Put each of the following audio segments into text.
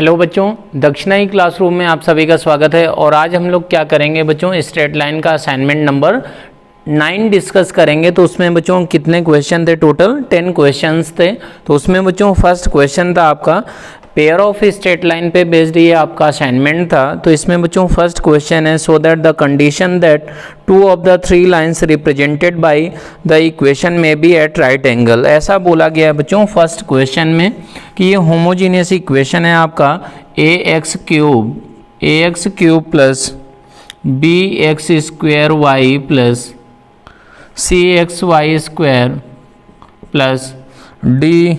Hello बच्चों, दक्षिणाई classroom में आप सभी का स्वागत है। और आज हम लोग क्या करेंगे बच्चों, स्ट्रेट लाइन का असाइनमेंट नंबर 9 डिस्कस करेंगे। तो उसमें बच्चों कितने क्वेश्चन थे? टोटल 10 क्वेश्चंस थे। तो उसमें बच्चों फर्स्ट क्वेश्चन था आपका पेयर ऑफ स्ट्रेट लाइन पे बेस्ड, ये आपका असाइनमेंट था। तो इसमें बच्चों फर्स्ट क्वेश्चन है, सो that the condition that to of the three lines represented by the equation में बी एट राइट एंगल। ऐसा बोला गया है बच्चों फर्स्ट क्वेश्चन में कि ये होमोजीनियस इक्वेशन है आपका a x cube plus b x square y plus c x y square plus d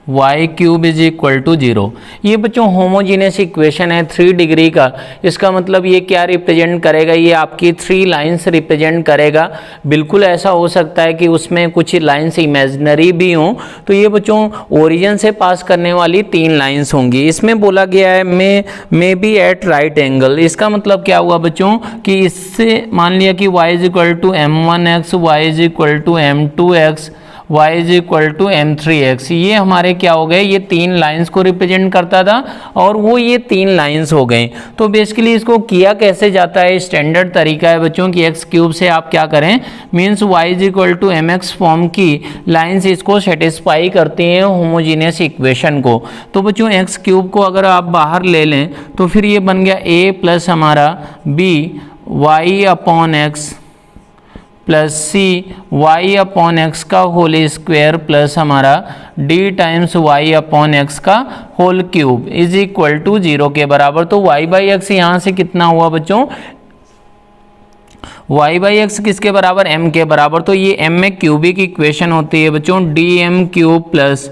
y cube is equal to 0। ये बच्चों होमोजीनियस इक्वेशन है 3 डिग्री का। इसका मतलब ये क्या रिप्रेजेंट करेगा? ये आपकी 3 लाइंस रिप्रेजेंट करेगा। बिल्कुल ऐसा हो सकता है कि उसमें कुछ लाइंस इमेजिनरी भी हों। तो ये बच्चों ओरिजिन से पास करने वाली 3 लाइंस होंगी। इसमें बोला गया है may be at right angle. इसका मतलब क्या हुआ बच्चों कि इससे मान लिया कि y is equal to m1x, y is equal to m2x, y is equal to m3x। ये हमारे क्या हो गए? ये 3 लाइंस को रिप्रेजेंट करता था और वो ये 3 लाइंस हो गए। तो बेसिकली इसको किया कैसे जाता है? स्टैंडर्ड तरीका है बच्चों कि x क्यूब से आप क्या करें, means y is equal to mx form की लाइंस इसको सेटिस्फाई करती हैं होमोजीनियस इक्वेशन को। तो बच्चों x क्यूब को अगर आप बाहर ले लें तो फिर ये बन गया a प्लस हमारा b y upon x plus c y upon x का होल स्क्वायर प्लस हमारा d times y upon x का whole cube is equal to 0 के बराबर। तो वाई बाई एक्स यहाँ से कितना हुआ बच्चों? वाई बाई एक्स किसके बराबर? एम के बराबर। तो ये एम में क्यूबिक इक्वेशन होती है बच्चों, D M cube plus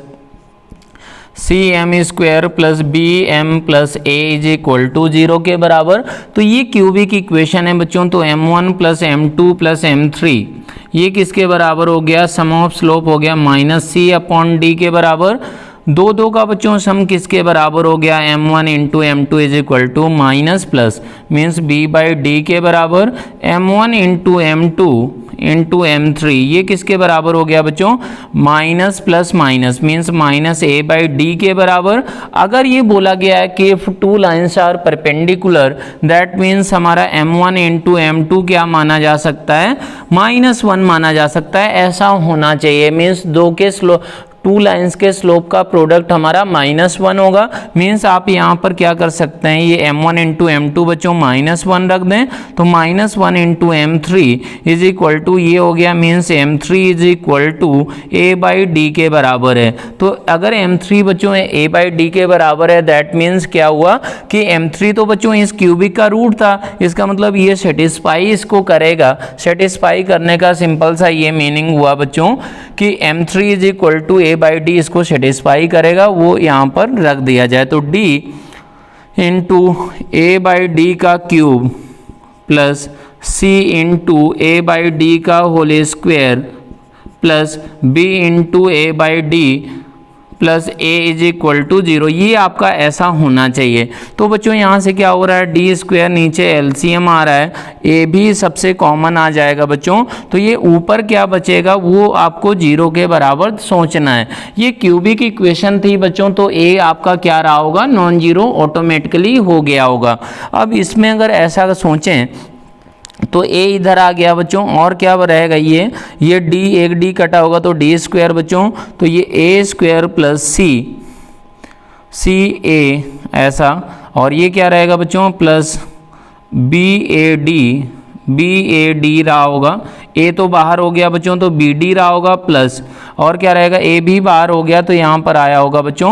C M square plus B M plus A is equal to 0 के बराबर। तो ये क्यूबिक इक्वेशन है बच्चों। तो m1 plus m2 plus m3 ये किसके बराबर हो गया? सम ऑफ स्लोप हो गया माइनस सी अपॉन डी के बराबर। दो का बच्चों सम किसके बराबर हो गया? m1 into m2 is equal to minus plus means b by D के बराबर। m1 into m2 into m3 ये किसके बराबर हो गया बच्चों? Minus plus minus means minus a by D के बराबर। अगर ये बोला गया है कि if 2 lines are perpendicular that means हमारा m1 इंटू m2 क्या माना जा सकता है? -1 माना जा सकता है। ऐसा होना चाहिए मीन्स 2 लाइंस के स्लोप का प्रोडक्ट हमारा -1 होगा। मीन्स आप यहाँ पर क्या कर सकते हैं, ये m1 इंटू m2 बच्चों -1 रख दें तो -1 into m3 is equal to ये हो गया means m3 is equal to a by D के बराबर है। तो अगर m3 बच्चों a बाई डी के बराबर है दैट मीन्स क्या हुआ कि m3 तो बच्चों इस क्यूबिक का रूट था। इसका मतलब ये सेटिस्फाई इसको करेगा। सेटिस्फाई करने का सिंपल सा ये मीनिंग हुआ बच्चों कि m3 is equal to a by d इसको सेटिस्फाई करेगा। वो यहाँ पर रख दिया जाए तो d into a by d का cube plus c into a by d का whole square plus b into a by d plus a is equal to 0। ये आपका ऐसा होना चाहिए। तो बच्चों यहाँ से क्या हो रहा है? डी स्क्वायर नीचे एलसीएम आ रहा है, a भी सबसे कॉमन आ जाएगा बच्चों। तो ये ऊपर क्या बचेगा वो आपको 0 के बराबर सोचना है। ये क्यूबिक इक्वेशन थी बच्चों, तो a आपका क्या रहा होगा? नॉन जीरो ऑटोमेटिकली हो गया होगा। अब इसमें अगर ऐसा सोचें तो a इधर आ गया बच्चों और क्या रहेगा? ये d, एक d कटा होगा तो d स्क्वायर बच्चों। तो ये a square plus C a ऐसा, और ये क्या रहेगा बच्चों? प्लस b a d रहा होगा। a तो बाहर हो गया बच्चों तो b d रहा होगा प्लस, और क्या रहेगा? a भी बाहर हो गया तो यहाँ पर आया होगा बच्चों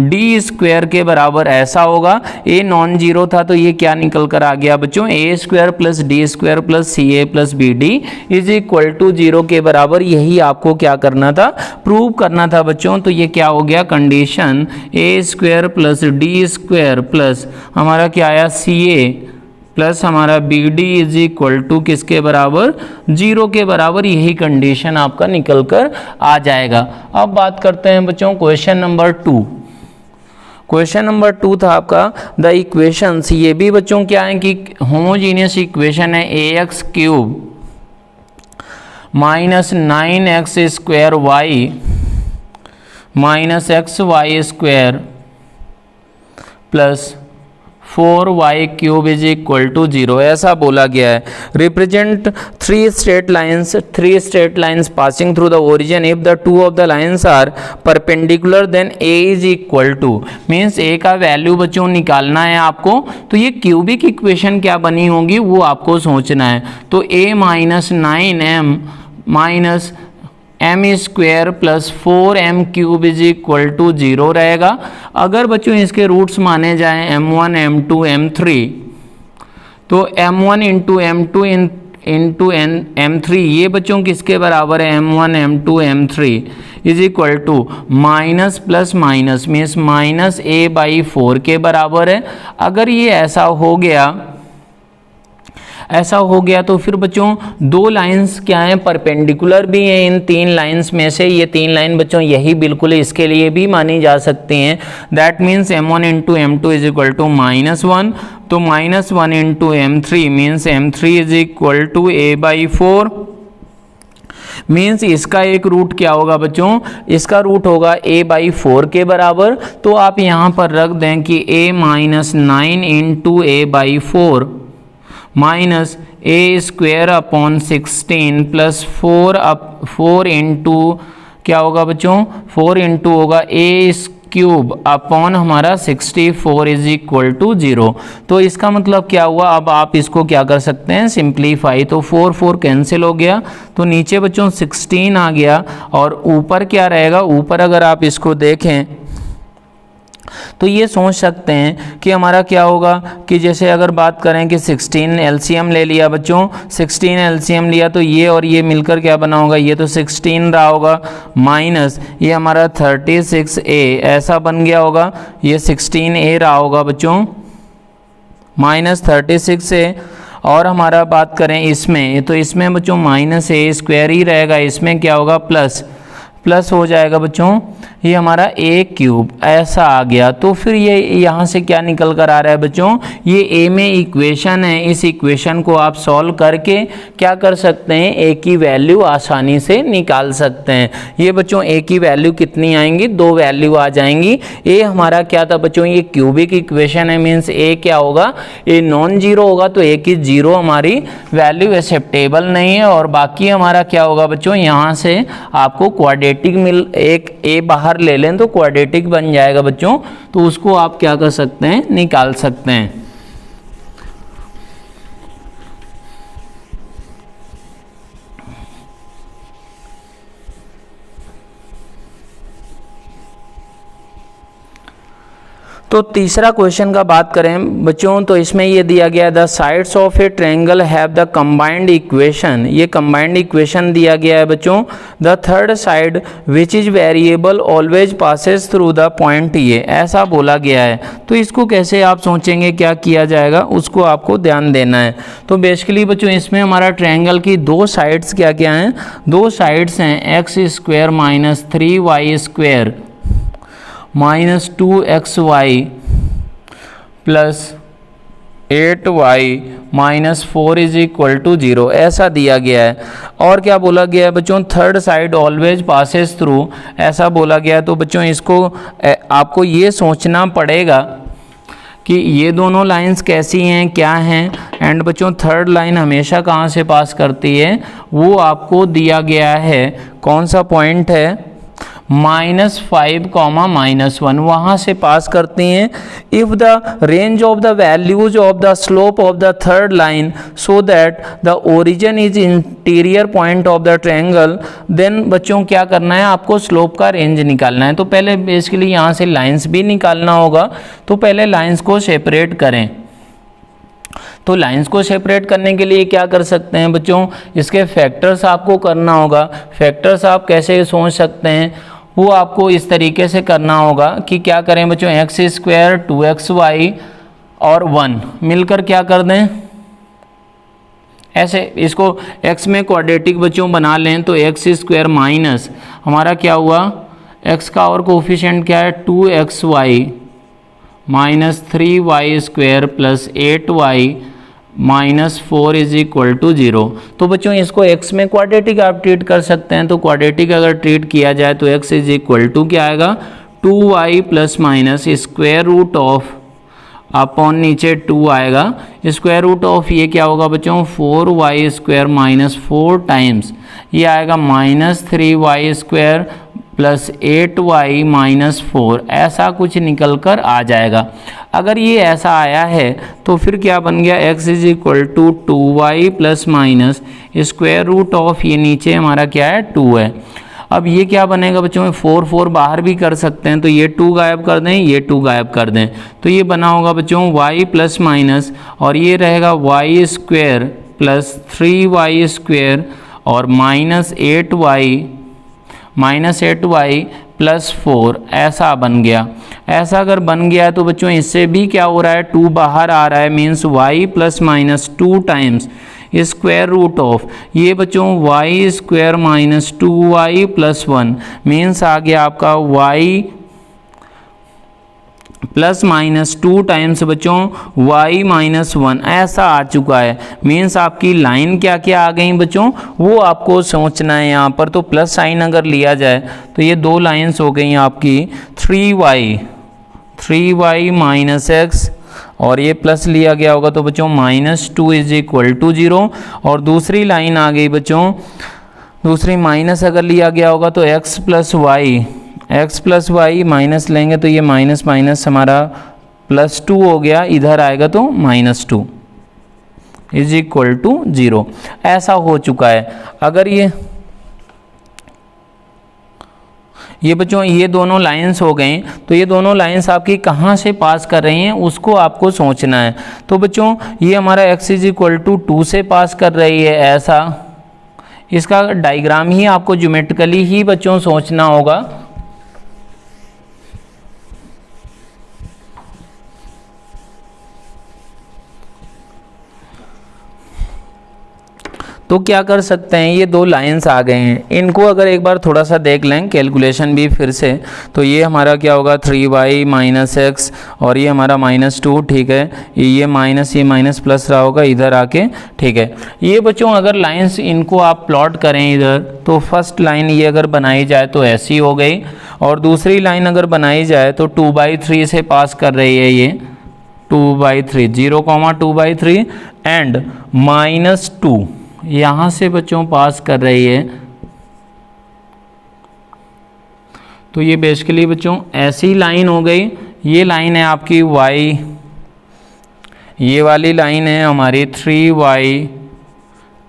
d स्क्वायर के बराबर ऐसा होगा। a नॉन जीरो था तो ये क्या निकल कर आ गया बच्चों? a square plus D square plus C A plus B D is equal to 0 के बराबर। यही आपको क्या करना था? प्रूव करना था बच्चों। तो ये क्या हो गया? Condition a square plus D square plus हमारा क्या आया? सी ए प्लस हमारा B D is equal to किसके बराबर? 0 के बराबर। यही कंडीशन आपका निकल कर आ जाएगा। अब बात करते हैं बच्चों क्वेश्चन नंबर 2। क्वेश्चन नंबर 2 था आपका द इक्वेशंस। ये भी बच्चों क्या है कि होमोजीनियस इक्वेशन है a x cube minus 9x square y minus x y square plus 4y cube is equal to 0, ऐसा बोला गया है। Represent three straight lines passing through the origin if the two of the lines are perpendicular then a is equal to, means a का value बच्चों निकालना है आपको। तो ये क्यूबिक इक्वेशन क्या बनी होगी वो आपको सोचना है। तो a minus 9m minus M square plus 4m cube is equal to 0 रहेगा। अगर बच्चों इसके रूट्स माने जाएं m1 m2 m3, तो m1 into m2 into m3 ये बच्चों किसके बराबर है, m1 m2 m3 is equal to minus plus minus means minus a/4 के बराबर है। अगर ये ऐसा हो गया तो फिर बच्चों दो लाइंस क्या हैं, परपेंडिकुलर भी हैं इन तीन लाइंस में से। ये तीन लाइन बच्चों यही बिल्कुल इसके लिए भी मानी जा सकती हैं। That means m1 into m2 is equal to -1, तो -1 into m3 means m3 is equal to a/4। Means इसका एक रूट क्या होगा बच्चों, इसका रूट होगा a/4 के बराबर। तो आप यहाँ पर रख दें कि a minus 9 into a/4 minus A square upon 16 plus 4 into क्या होगा बच्चों, 4 इंटू होगा ए क्यूब अपॉन हमारा 64 इज इक्वल टू 0। तो इसका मतलब क्या हुआ, अब आप इसको क्या कर सकते हैं, सिंप्लीफाई। तो 4 कैंसिल हो गया, तो नीचे बच्चों 16 आ गया और ऊपर क्या रहेगा, ऊपर अगर आप इसको देखें तो ये सोच सकते हैं कि हमारा क्या होगा कि जैसे अगर बात करें कि 16 एलसीएम ले लिया बच्चों, 16 एलसीएम लिया तो ये और ये मिलकर क्या बना होगा, ये तो 16 रहा होगा माइनस ये हमारा 36a ऐसा बन गया होगा, ये 16a रहा होगा बच्चों माइनस 36a। और हमारा बात करें इसमें, तो इसमें बच्चों माइनस a स्क्वायर ही रहेगा, इसमें क्या होगा प्लस हो जाएगा बच्चों ये हमारा a क्यूब ऐसा आ गया। तो फिर ये यहाँ से क्या निकल कर आ रहा है बच्चों, ये a में इक्वेशन है, इस इक्वेशन को आप सॉल्व करके क्या कर सकते हैं, a की वैल्यू आसानी से निकाल सकते हैं। ये बच्चों a की वैल्यू कितनी आएंगी, 2 वैल्यू आ जाएंगी। a हमारा क्या था बच्चों, ये क्यूबिक इक्वेशन है, मीन्स a क्या होगा, a नॉन जीरो होगा, तो a की 0 हमारी वैल्यू एक्सेप्टेबल नहीं है। और बाकी हमारा क्या होगा बच्चों, यहाँ से आपको क्वाड्रेटिक एक a बाहर ले लें तो क्वाड्रेटिक बन जाएगा बच्चों, तो उसको आप क्या कर सकते हैं, निकाल सकते हैं। तो तीसरा क्वेश्चन का बात करें बच्चों, तो इसमें ये दिया गया the sides of A triangle have the combined equation, ये कंबाइंड इक्वेशन दिया गया है बच्चों। The third side which is variable always passes through the point ए, ऐसा बोला गया है। तो इसको कैसे आप सोचेंगे क्या किया जाएगा, उसको आपको ध्यान देना है। तो बेसिकली बच्चों इसमें हमारा ट्रायंगल की दो साइड्स क्या क्या हैं, 2 साइड्स हैं X square minus 3y square minus 2xy plus 8y minus 4 is equal to 0 ऐसा दिया गया है। और क्या बोला गया है बच्चों, third side always passes through, ऐसा बोला गया है। तो बच्चों इसको आपको ये सोचना पड़ेगा कि ये दोनों लाइंस कैसी हैं, क्या हैं, एंड बच्चों थर्ड लाइन हमेशा कहाँ से पास करती है, वो आपको दिया गया है। कौन सा पॉइंट है, -5, -1 वहाँ से पास करती हैं। If the range of the values of the slope of the third line so that the origin is interior point of the triangle, then बच्चों क्या करना है, आपको स्लोप का रेंज निकालना है। तो पहले बेसिकली यहाँ से लाइंस भी निकालना होगा, तो पहले लाइंस को सेपरेट करें। तो लाइंस को सेपरेट करने के लिए क्या कर सकते हैं बच्चों, इसके फैक्टर्स आपको करना होगा। फैक्टर्स आप कैसे सोच सकते हैं, वो आपको इस तरीके से करना होगा कि क्या करें बच्चों, एक्स स्क्वायर 2xy और 1 मिलकर क्या कर दें, ऐसे इसको x में क्वाड्रेटिक बच्चों बना लें। तो एक्स स्क्वायर माइनस हमारा क्या हुआ, x का और कोफिशिएंट क्या है 2xy minus 3y square plus 8y minus 4 is equal to 0। तो बच्चों इसको x में क्वाड्रेटिक आप ट्रीट कर सकते हैं। तो क्वाड्रेटिक अगर ट्रीट किया जाए तो x इज इक्वल टू क्या आएगा, 2y plus minus square root of upon नीचे 2 आएगा, स्क्वायर रूट ऑफ ये क्या होगा बच्चों 4y स्क्वायर माइनस 4 टाइम्स ये आएगा -3y square plus 8y minus 4, ऐसा कुछ निकल कर आ जाएगा। अगर ये ऐसा आया है तो फिर क्या बन गया x is equal to 2y plus minus square root of ये नीचे हमारा क्या है 2 है। अब ये क्या बनेगा बच्चों 4 बाहर भी कर सकते हैं, तो ये 2 गायब कर दें, ये 2 गायब कर दें, तो ये बना होगा बच्चों y प्लस माइनस और ये रहेगा y square plus 3y square और माइनस 8y प्लस 4, ऐसा बन गया। ऐसा अगर बन गया तो बच्चों इससे भी क्या हो रहा है 2 बाहर आ रहा है, means y plus minus 2 times square root of ये बच्चों y square minus 2y plus 1, means आ गया आपका y प्लस माइनस 2 टाइम्स बच्चों y माइनस 1, ऐसा आ चुका है। मीन्स आपकी लाइन क्या क्या आ गई बच्चों वो आपको सोचना है यहाँ पर। तो प्लस साइन अगर लिया जाए तो ये 2 लाइन्स हो गई आपकी 3y माइनस x और ये प्लस लिया गया होगा तो बच्चों -2 इज इक्वल टू 0, और दूसरी लाइन आ गई बच्चों, दूसरी माइनस अगर लिया गया होगा तो x प्लस वाई माइनस लेंगे तो ये माइनस माइनस हमारा +2 हो गया, इधर आएगा तो -2 इज इक्वल टू 0, ऐसा हो चुका है। अगर ये बच्चों ये दोनों लाइंस हो गए, तो ये दोनों लाइंस आपकी कहाँ से पास कर रही हैं उसको आपको सोचना है। तो बच्चों ये हमारा x इज इक्वल टू 2 से पास कर रही है, ऐसा इसका डायग्राम ही आपको ज्योमेट्रिकली ही बच्चों सोचना होगा। तो क्या कर सकते हैं, ये 2 लाइंस आ गए हैं, इनको अगर एक बार थोड़ा सा देख लें कैलकुलेशन भी फिर से, तो ये हमारा क्या होगा 3y माइनस एक्स और ये हमारा -2, ठीक है, ये माइनस प्लस रहा होगा इधर आके, ठीक है। ये बच्चों अगर लाइंस इनको आप प्लॉट करें इधर, तो फर्स्ट लाइन ये अगर बनाई जाए तो ऐसी हो गई, और दूसरी लाइन अगर बनाई जाए तो 2/3 से पास कर रही है, ये 2/3 0,2/3 एंड -2 यहाँ से बच्चों पास कर रही है। तो ये बेसिकली बच्चों ऐसी लाइन हो गई। ये लाइन है आपकी y, ये वाली लाइन है हमारी 3y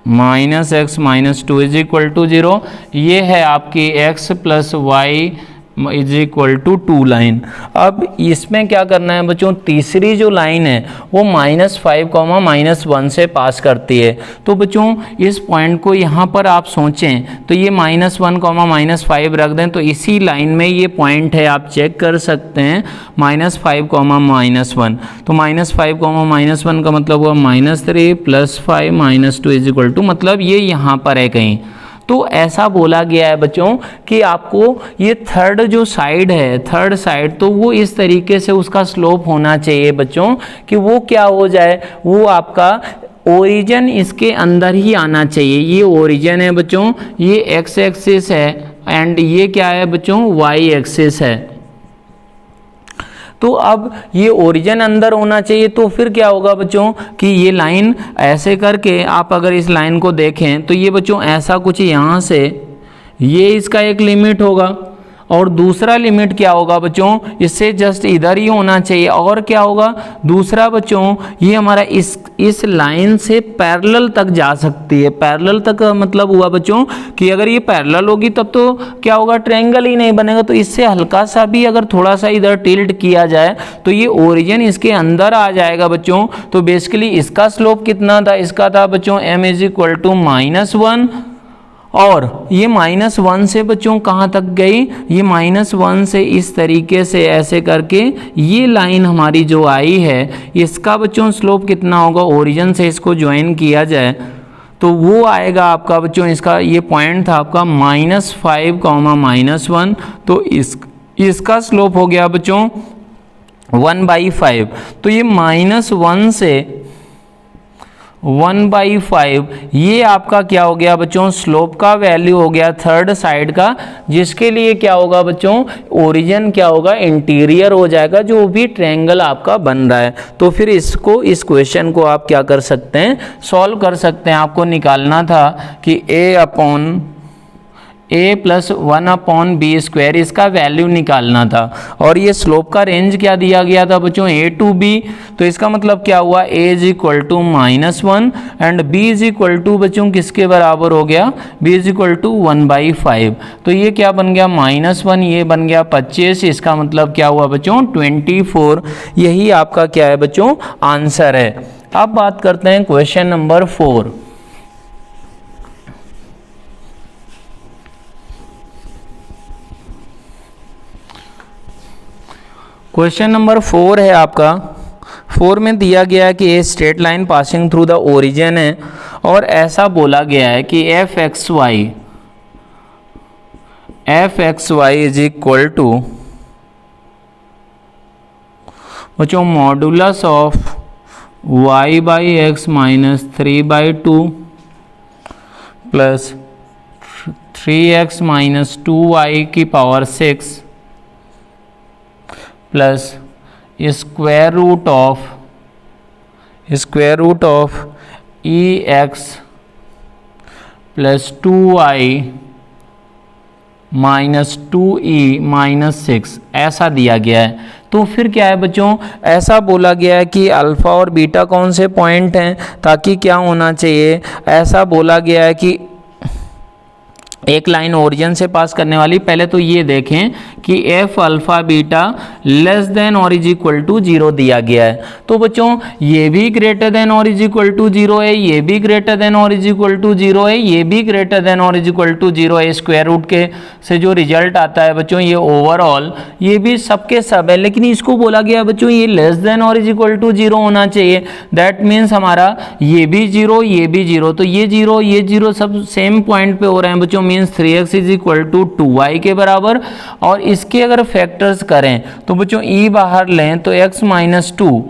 minus x minus 2 is equal to 0, ये है आपकी x plus y is equal to 2 line. अब इसमें क्या करना है बच्चों, तीसरी जो लाइन है वो -5, -1 से पास करती है। तो बच्चों इस पॉइंट को यहाँ पर आप सोचें तो ये -1, -5 रख दें, तो इसी लाइन में ये पॉइंट है, आप चेक कर सकते हैं -5, -1। तो -5, -1 का मतलब हुआ -3 + 5 -2 इज इक्वल टू, मतलब ये यहाँ पर है कहीं। तो ऐसा बोला गया है बच्चों कि आपको ये थर्ड जो साइड है, थर्ड साइड, तो वो इस तरीके से उसका स्लोप होना चाहिए बच्चों कि वो क्या हो जाए, वो आपका ओरिजिन इसके अंदर ही आना चाहिए। ये ओरिजिन है बच्चों, ये x एक्सिस है एंड ये क्या है बच्चों y एक्सिस है। तो अब ये ओरिजिन अंदर होना चाहिए, तो फिर क्या होगा बच्चों कि ये लाइन ऐसे करके आप अगर इस लाइन को देखें तो ये बच्चों ऐसा कुछ यहाँ से ये इसका एक लिमिट होगा, और दूसरा लिमिट क्या होगा बच्चों, इससे जस्ट इधर ही होना चाहिए। और क्या होगा दूसरा बच्चों, ये हमारा इस लाइन से पैरेलल तक जा सकती है। पैरेलल तक मतलब हुआ बच्चों कि अगर ये पैरेलल होगी तब तो क्या होगा, ट्रायंगल ही नहीं बनेगा। तो इससे हल्का सा भी अगर थोड़ा सा इधर टिल्ट किया जाए तो ये ओरिजिन इसके अंदर आ जाएगा बच्चों। तो बेसिकली इसका स्लोप कितना था, इसका था बच्चों m इज इक्वल टू -1, और ये -1 से बच्चों कहाँ तक गई, ये -1 से इस तरीके से ऐसे करके ये लाइन हमारी जो आई है, इसका बच्चों स्लोप कितना होगा, ओरिजिन से इसको ज्वाइन किया जाए तो वो आएगा आपका बच्चों, इसका ये पॉइंट था आपका -5, -1, तो इसका स्लोप हो गया बच्चों 1/5। तो ये -1 1/5, ये आपका क्या हो गया बच्चों, स्लोप का वैल्यू हो गया थर्ड साइड का, जिसके लिए क्या होगा बच्चों, ओरिजिन क्या होगा, इंटीरियर हो जाएगा जो भी ट्रायंगल आपका बन रहा है। तो फिर इसको, इस क्वेश्चन को आप क्या कर सकते हैं, सॉल्व कर सकते हैं। आपको निकालना था कि a प्लस 1/b², इसका वैल्यू निकालना था, और ये स्लोप का रेंज क्या दिया गया था बच्चों, a to b। तो इसका मतलब क्या हुआ, a is equal to -1 and b is equal to बच्चों किसके बराबर हो गया, b इज इक्वल टू 1/5। तो ये क्या बन गया, -1, ये बन गया 25, इसका मतलब क्या हुआ बच्चों, 24। यही आपका क्या है बच्चों, आंसर है। अब बात करते हैं क्वेश्चन नंबर 4। क्वेश्चन नंबर 4 है आपका। 4 में दिया गया है कि a straight line passing through the origin है, और ऐसा बोला गया है कि f x y is equal to बच्चों modulus of y by x minus 3/2 plus 3x minus 2y की power 6 plus square root of e x plus 2y minus 2e minus 6, ऐसा दिया गया है। तो फिर क्या है बच्चों, ऐसा बोला गया है कि अल्फ़ा और बीटा कौन से पॉइंट हैं, ताकि क्या होना चाहिए, ऐसा बोला गया है कि एक लाइन ओरिजिन से पास करने वाली। पहले तो ये देखें कि F alpha beta less than और इज इक्वल टू 0 दिया गया है। तो बच्चों ये भी ग्रेटर देन और इज इक्वल टू 0 है, ये भी ग्रेटर देन और इज इक्वल टू 0 है, ये भी ग्रेटर देन और इज इक्वल टू 0 है। स्क्वायर रूट के से जो रिजल्ट आता है बच्चों, ये ओवरऑल ये भी सबके सब है, लेकिन इसको बोला गया बच्चों ये लेस देन और इज इक्वल टू 0 होना चाहिए। दैट मीन्स हमारा ये भी 0, ये भी 0, तो ये 0 सब सेम पॉइंट पे हो रहे हैं बच्चों। Means 3x is equal to 2y के बराबर। और इसके अगर फैक्टर्स करें तो बच्चों e बाहर लें तो x माइनस 2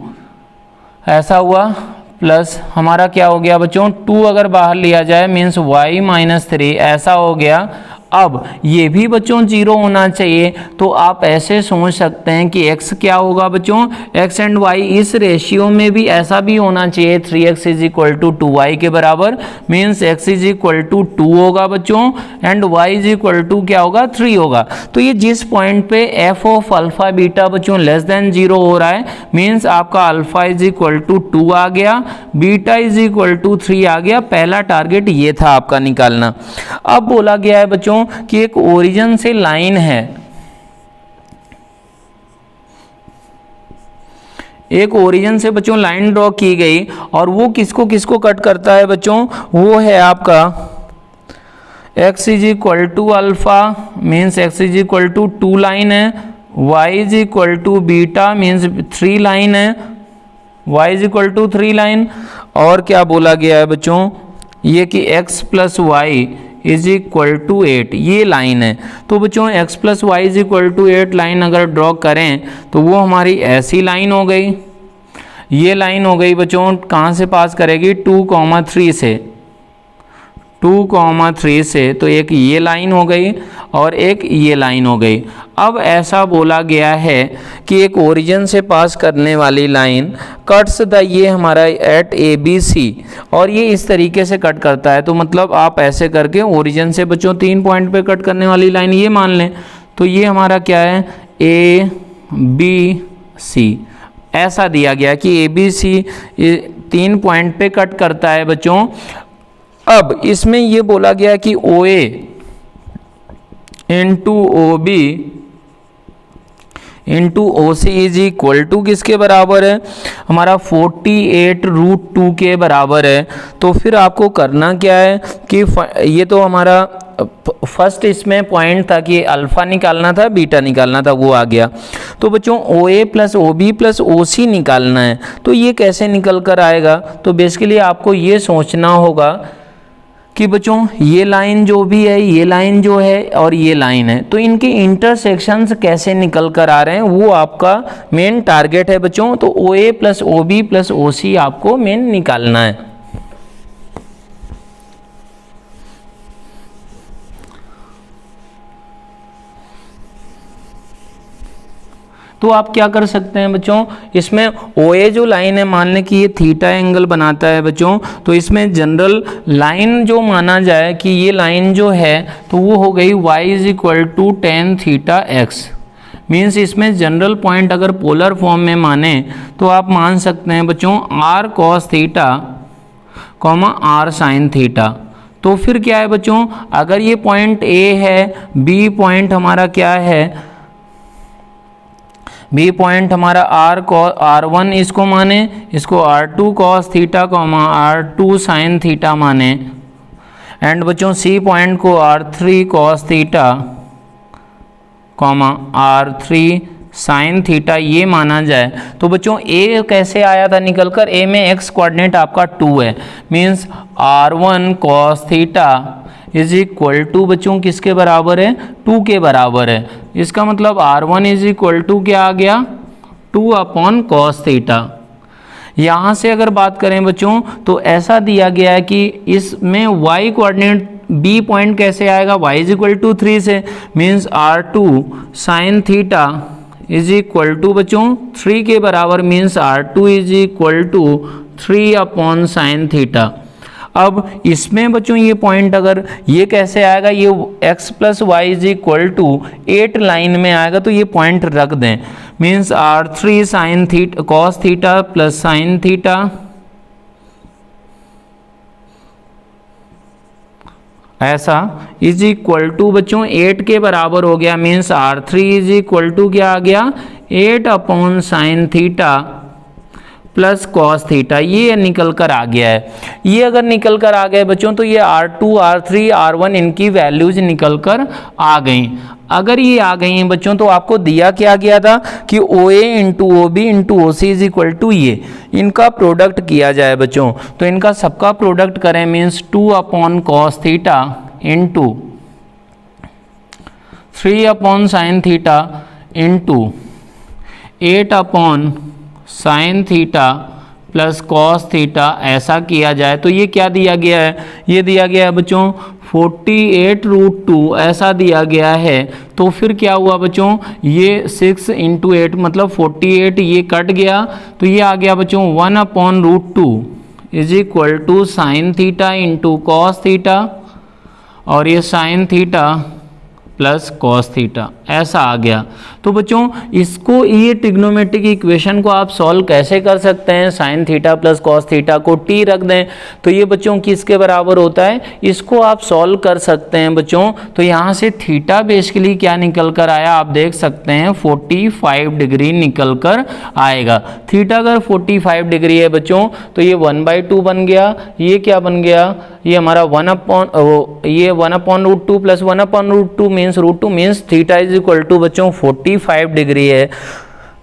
ऐसा हुआ, प्लस हमारा क्या हो गया बच्चों, 2 अगर बाहर लिया जाए मीन्स y माइनस 3 ऐसा हो गया। अब ये भी बच्चों 0 होना चाहिए, तो आप ऐसे सोच सकते हैं कि x क्या होगा बच्चों, x एंड y इस रेशियो में भी ऐसा भी होना चाहिए 3x is equal to 2y के बराबर। Means x is equal to 2 होगा बच्चों and y is equal to क्या होगा, 3 होगा। तो ये जिस पॉइंट पे f ऑफ अल्फा बीटा बच्चों लेस देन 0 हो रहा है, मीन्स आपका अल्फा इज इक्वल टू 2 आ गया, बीटा इज इक्वल टू 3 आ गया। पहला टारगेट ये था आपका निकालना। अब बोला गया है बच्चों कि एक ओरिजिन से लाइन है, एक ओरिजिन से बच्चों लाइन ड्रॉ की गई, और वो किसको किसको कट करता है बच्चों, वो है आपका x is equal to alpha, means x is equal to 2 line है, y is equal to beta means 3 line है, y is equal to 3 line. और क्या बोला गया है बच्चों, ये कि x plus y is equal to 8, ये लाइन है। तो बच्चों x plus y is equal to 8 line अगर ड्रॉ करें तो वो हमारी ऐसी लाइन हो गई, ये लाइन हो गई बच्चों, कहाँ से पास करेगी, 2,3 से, 2,3 से। तो एक ये लाइन हो गई और एक ये लाइन हो गई। अब ऐसा बोला गया है कि एक ओरिजिन से पास करने वाली लाइन कट्स द, ये हमारा एट ABC, और ये इस तरीके से कट करता है। तो मतलब आप ऐसे करके ओरिजिन से बच्चों 3 पॉइंट पे कट करने वाली लाइन ये मान लें। तो ये हमारा क्या है, ABC, ऐसा दिया गया कि ABC 3 पॉइंट पे कट करता है बच्चों। अब इसमें ये बोला गया कि OA into OB into OC is equal to किसके बराबर है, हमारा 48√2 के बराबर है। तो फिर आपको करना क्या है कि ये तो हमारा फर्स्ट इसमें पॉइंट था कि अल्फा निकालना था, बीटा निकालना था, वो आ गया। तो बच्चों OA plus OB plus OC निकालना है। तो ये कैसे निकल कर आएगा, तो बेसिकली आपको ये सोचना होगा कि बच्चों ये लाइन जो भी है, ये लाइन जो है और ये लाइन है, तो इनके इंटरसेक्शंस कैसे निकल कर आ रहे हैं, वो आपका मेन टारगेट है बच्चों। तो OA plus OB plus OC आपको मेन निकालना है। तो आप क्या कर सकते हैं बच्चों, इसमें OA जो लाइन है, मान लें कि ये थीटा एंगल बनाता है बच्चों, तो इसमें जनरल लाइन जो माना जाए कि ये लाइन जो है तो वो हो गई y = tan θ x। मीन्स इसमें जनरल पॉइंट अगर पोलर फॉर्म में माने तो आप मान सकते हैं बच्चों r cos theta r sin theta. तो फिर क्या है बच्चों, अगर ये पॉइंट A है, B पॉइंट हमारा क्या है, B पॉइंट हमारा R1 इसको माने, इसको R2 cos theta R2 sin theta माने, एंड बच्चों C पॉइंट को R3 cos theta R3 sin theta ये माना जाए। तो बच्चों A कैसे आया था निकल कर, A में x कोऑर्डिनेट आपका 2 है, means R1 cos theta is equal to बच्चों किसके बराबर है, 2 के बराबर है। इसका मतलब R1 इज इक्वल टू क्या आ गया, 2/cos थीटा। यहाँ से अगर बात करें बच्चों तो ऐसा दिया गया है कि इसमें y कोऑर्डिनेट B पॉइंट कैसे आएगा, y = 3 से, means R2 sin theta is equal to बच्चों 3 के बराबर, means R2 is equal to 3/sin theta. अब इसमें बच्चों ये पॉइंट अगर ये कैसे आएगा, ये x + y = 8 लाइन में आएगा, तो ये पॉइंट रख दें, means R3 sin theta cos theta plus sin theta ऐसा इज इक्वल टू बच्चों 8 के बराबर हो गया, means R3 is equal to क्या आ गया, 8/sin theta plus cos theta. ये निकल कर आ गया है। ये अगर निकल कर आ गए बच्चों तो ये R2 R3 R1 इनकी वैल्यूज निकल कर आ गई। अगर ये आ गई हैं बच्चों तो आपको दिया क्या गया था कि OA × OB × OC is equal to ये इनका प्रोडक्ट किया जाए बच्चों। तो इनका सबका प्रोडक्ट करें, means 2/cos theta into 3/sin theta into 8/sin theta plus cos theta, ऐसा किया जाए तो ये क्या दिया गया है, ये दिया गया है बच्चों 48√2 ऐसा दिया गया है। तो फिर क्या हुआ बच्चों, ये 6 × 8 मतलब 48, ये कट गया तो ये आ गया बच्चों 1/√2 is equal to sine theta into cos theta, और ये sine theta plus cos theta ऐसा आ गया। तो बच्चों इसको, ये ट्रिग्नोमेट्रिक इक्वेशन को आप सॉल्व कैसे कर सकते हैं, sign theta plus cos theta को t रख दें तो ये बच्चों किसके बराबर होता है, इसको आप सॉल्व कर सकते हैं बच्चों। तो यहाँ से थीटा बेसिकली क्या निकल कर आया, आप देख सकते हैं 45 डिग्री निकल कर आएगा। थीटा अगर 45 डिग्री है बच्चों तो ये 1/2 बन गया, ये क्या बन गया, ये हमारा 1/√2 plus 1/√2 means √2 means theta is equal to बच्चों 45 डिग्री है।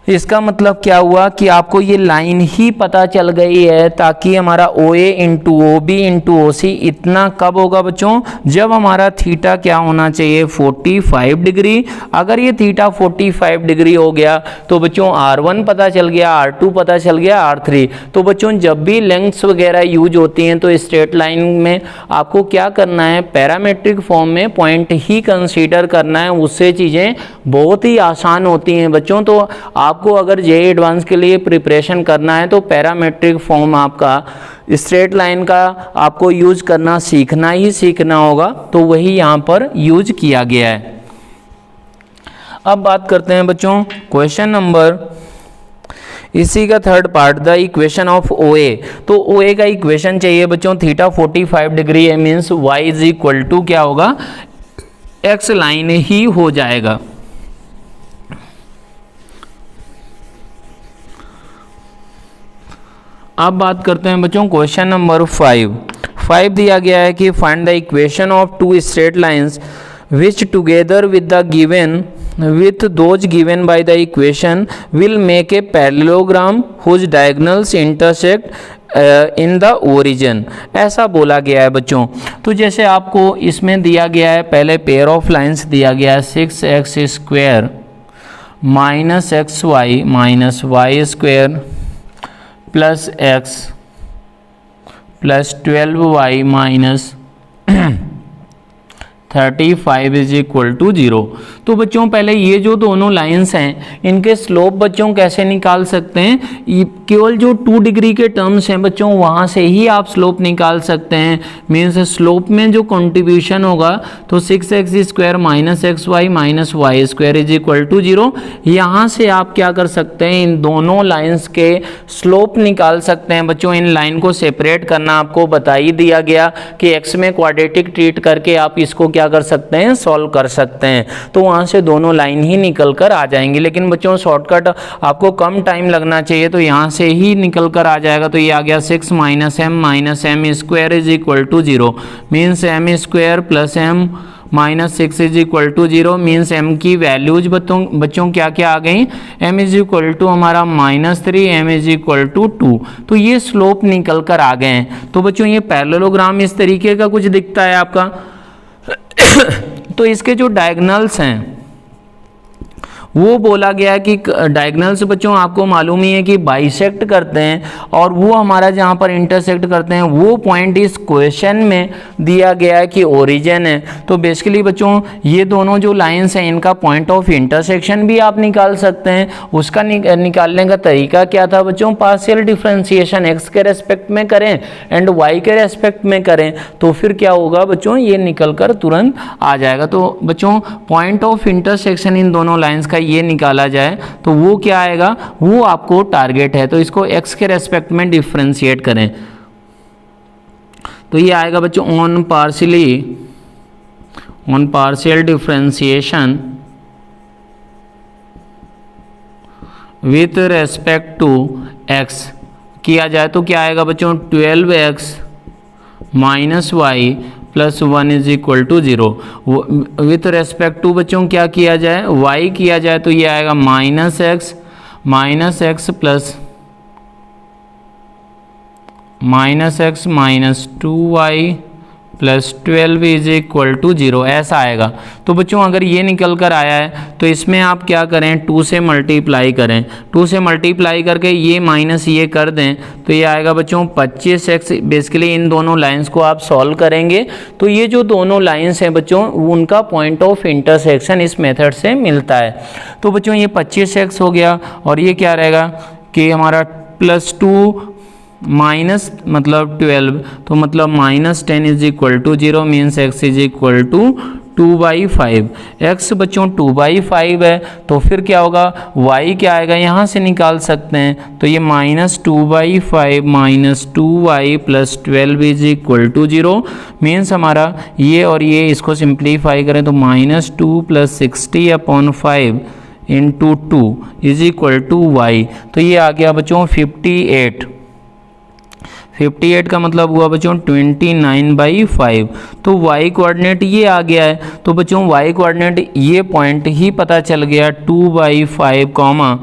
इसका मतलब क्या हुआ कि आपको ये लाइन ही पता चल गई है, ताकि हमारा OA × OB × OC इतना कब होगा बच्चों, जब हमारा थीटा क्या होना चाहिए 45 डिग्री। अगर ये थीटा 45 डिग्री हो गया तो बच्चों R1 पता चल गया, R2 पता चल गया, R3। तो बच्चों जब भी लेंथ्स वगैरह यूज होती हैं तो स्ट्रेट लाइन में आपको क्या करना है, पैरामेट्रिक फॉर्म में पॉइंट ही कंसीडर करना है, उससे चीज़ें बहुत ही आसान होती हैं बच्चों। तो आपको अगर JEE एडवांस के लिए प्रिपरेशन करना है तो पैरामेट्रिक फॉर्म आपका स्ट्रेट लाइन का आपको यूज करना सीखना ही सीखना होगा, तो वही यहाँ पर यूज किया गया है। अब बात करते हैं बच्चों क्वेश्चन नंबर, इसी का third part, the equation of OA। तो OA का इक्वेशन चाहिए बच्चों, थीटा 45 डिग्री है, means y is equal to क्या होगा, x लाइन ही हो जाएगा। अब बात करते हैं बच्चों क्वेश्चन नंबर 5 दिया गया है कि find the equation of two straight lines which together with the given with those given by the equation will make a parallelogram whose diagonals intersect in the origin, ऐसा बोला गया है बच्चों। तो जैसे आपको इसमें दिया गया है, पहले पेयर ऑफ लाइंस दिया गया है 6x² minus xy minus y² plus x plus 12y minus 35 is equal to 0। तो बच्चों पहले ये जो दोनों लाइंस हैं इनके स्लोप बच्चों कैसे निकाल सकते हैं, केवल जो 2 डिग्री के टर्म्स हैं बच्चों वहाँ से ही आप स्लोप निकाल सकते हैं। मीन्स स्लोप में जो कंट्रीब्यूशन होगा तो 6x square minus x y minus y square is equal to 0। यहाँ से आप क्या कर सकते हैं, इन दोनों लाइंस के स्लोप निकाल सकते हैं। बच्चों इन लाइन को सेपरेट करना आपको बता ही दिया गया कि x में क्वाड्रेटिक ट्रीट करके आप इसको क्या कर सकते हैं, सॉल्व कर सकते हैं। तो वहाँ से दोनों लाइन ही निकल कर आ जाएंगी। लेकिन बच्चों शॉर्टकट आपको कम टाइम लगना चाहिए तो यहाँ से ही निकल कर आ जाएगा। तो ये आ गया 6 minus m square is equal to 0। Means m square plus m minus 6 is equal to 0। Means m की वैल्यूज बच्चों क्या क्या आ गई, एम इज इक्वल टू हमारा -3, एम इज इक्वल टू 2। तो ये स्लोप निकल कर आ गए हैं। तो बच्चों ये पैरेललोग्राम इस तरीके का कुछ दिखता है आपका। तो इसके जो डायगोनल्स हैं वो बोला गया कि डायगोनल्स बच्चों आपको मालूम ही है कि बाइसेक्ट करते हैं, और वो हमारा जहाँ पर इंटरसेक्ट करते हैं वो पॉइंट इस क्वेश्चन में दिया गया है कि ओरिजिन है। तो बेसिकली बच्चों ये दोनों जो लाइंस हैं इनका पॉइंट ऑफ इंटरसेक्शन भी आप निकाल सकते हैं। उसका निकालने का तरीका क्या था बच्चों, पार्शियल डिफरेंशिएशन एक्स के रेस्पेक्ट में करें एंड वाई के रेस्पेक्ट में करें तो फिर क्या होगा बच्चों, ये निकल कर तुरंत आ जाएगा। तो बच्चों पॉइंट ऑफ इंटरसेक्शन इन दोनों लाइंस का ये निकाला जाए तो वो क्या आएगा, वो आपको टारगेट है। तो इसको x के रेस्पेक्ट में डिफरेंशिएट करें तो ये आएगा बच्चों on partial differentiation with respect to x किया जाए तो क्या आएगा बच्चों, 12x minus y plus 1 is equal to 0। With respect to बच्चों क्या किया जाए, y किया जाए तो ये आएगा -x plus minus 2y plus 12 is equal to 0, ऐसा आएगा। तो बच्चों अगर ये निकल कर आया है तो इसमें आप क्या करें, 2 से मल्टीप्लाई करें। 2 से मल्टीप्लाई करके ये माइनस ये कर दें तो ये आएगा बच्चों 25x। बेसिकली इन दोनों लाइंस को आप सॉल्व करेंगे तो ये जो दोनों लाइंस हैं बच्चों उनका पॉइंट ऑफ इंटरसेक्शन इस मेथड से मिलता है। तो बच्चों ये 25x हो गया और ये क्या रहेगा कि हमारा +2 माइनस मतलब 12 तो मतलब -10 is equal to 0। Means x is equal to 2/5। x बच्चों 2/5 है तो फिर क्या होगा, y क्या आएगा यहाँ से निकाल सकते हैं तो ये -2/5 minus 2y plus 12 is equal to 0। मीन्स हमारा ये और ये इसको सिंप्लीफाई करें तो -2 plus 60/5 into 2 is equal to y। तो ये आ गया बच्चों 58 का मतलब हुआ बच्चों 29/5। तो y कोऑर्डिनेट ये आ गया है। तो बच्चों y कोऑर्डिनेट ये पॉइंट ही पता चल गया 2/5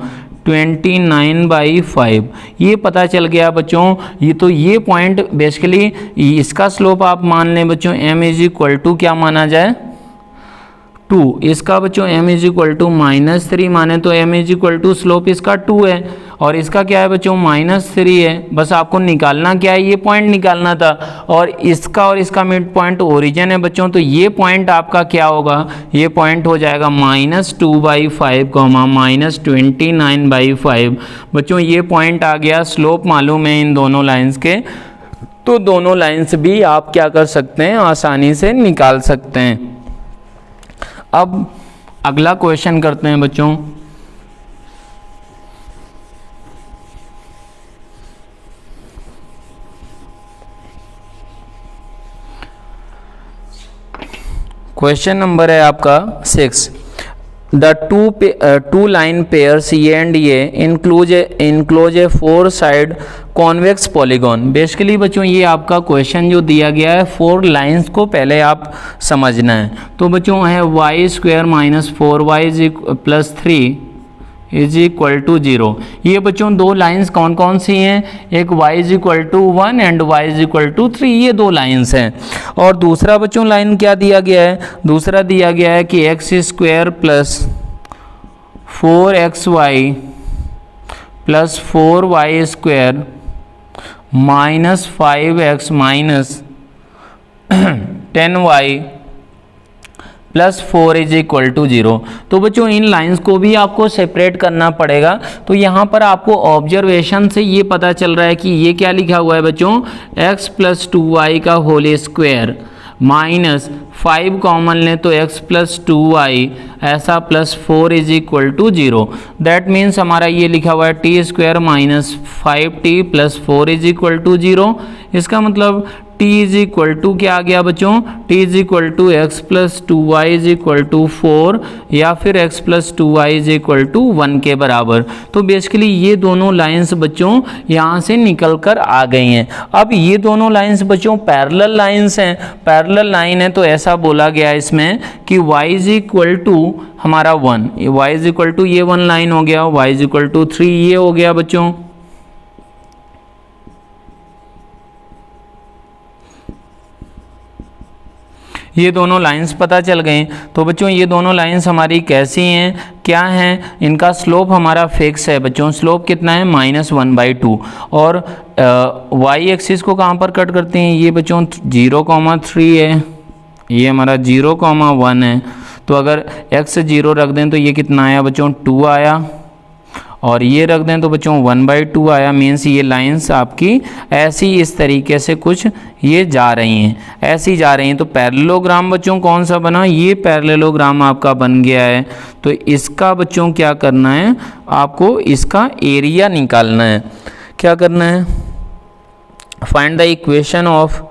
29/5 ये पता चल गया बच्चों। ये तो ये पॉइंट बेसिकली इसका स्लोप आप मान लें बच्चों m इज इक्वल टू क्या माना जाए 2। इसका बच्चों m इज इक्वल टू -3 माने तो m is equal to slope इसका 2 है और इसका क्या है बच्चों -3 है। बस आपको निकालना क्या है, ये पॉइंट निकालना था और इसका मिड पॉइंट ओरिजिन है बच्चों। तो ये पॉइंट आपका क्या होगा, ये पॉइंट हो जाएगा -2/5 -29/5। बच्चों ये पॉइंट आ गया। स्लोप मालूम है इन दोनों लाइंस के तो दोनों लाइंस भी आप क्या कर सकते हैं, आसानी से निकाल सकते हैं। अब अगला क्वेश्चन करते हैं बच्चों। क्वेश्चन नंबर है आपका 6। द टू लाइन पेयर्स ये एंड ये इनक्लोज ए 4 साइड कॉन्वेक्स पॉलीगॉन। बेसिकली बच्चों ये आपका क्वेश्चन जो दिया गया है 4 लाइंस को पहले आप समझना है। तो बच्चों है y² minus 4y plus 3 is equal to 0। ये बच्चों दो लाइंस कौन कौन सी हैं, एक y is equal to 1 and y is equal to 3, ये दो लाइंस हैं। और दूसरा बच्चों लाइन क्या दिया गया है, दूसरा दिया गया है कि x² plus 4xy plus 4y² minus 5x minus 10y plus 4 is equal to 0। तो बच्चों इन लाइंस को भी आपको सेपरेट करना पड़ेगा। तो यहाँ पर आपको ऑब्जर्वेशन से ये पता चल रहा है कि ये क्या लिखा हुआ है बच्चों, x प्लस 2y का होल स्क्वायर माइनस 5 कॉमन लें तो x प्लस 2y ऐसा plus 4 is equal to 0। That means हमारा ये लिखा हुआ है t square minus 5t plus 4 is equal to 0। इसका मतलब t इज इक्वल टू क्या आ गया बच्चों, t is equal to x plus 2y is equal to 4 या फिर x plus 2y is equal to 1 के बराबर। तो बेसिकली ये दोनों लाइंस बच्चों यहाँ से निकल कर आ गई हैं। अब ये दोनों लाइंस बच्चों पैरेलल लाइंस हैं, पैरेलल लाइन है तो ऐसा बोला गया है इसमें कि y इज इक्वल टू हमारा 1, y इज इक्वल टू ये 1 लाइन हो गया, y इज इक्वल टू 3 ये हो गया बच्चों। ये दोनों लाइंस पता चल गए। तो बच्चों ये दोनों लाइंस हमारी कैसी हैं, क्या हैं, इनका स्लोप हमारा फिक्स है बच्चों। स्लोप कितना है, -1/2। और y एक्सिस को कहाँ पर कट करते हैं, ये बच्चों 0,3 है, ये हमारा 0,1 है। तो अगर x 0 रख दें तो ये कितना आया बच्चों, 2 आया। और ये रख दें तो बच्चों 1/2 आया। मीन्स ये लाइंस आपकी ऐसी इस तरीके से कुछ ये जा रही हैं, ऐसी जा रही हैं। तो पैरेललोग्राम बच्चों कौन सा बना, ये पैरेललोग्राम आपका बन गया है। तो इसका बच्चों क्या करना है, आपको इसका एरिया निकालना है। क्या करना है, find the equation of,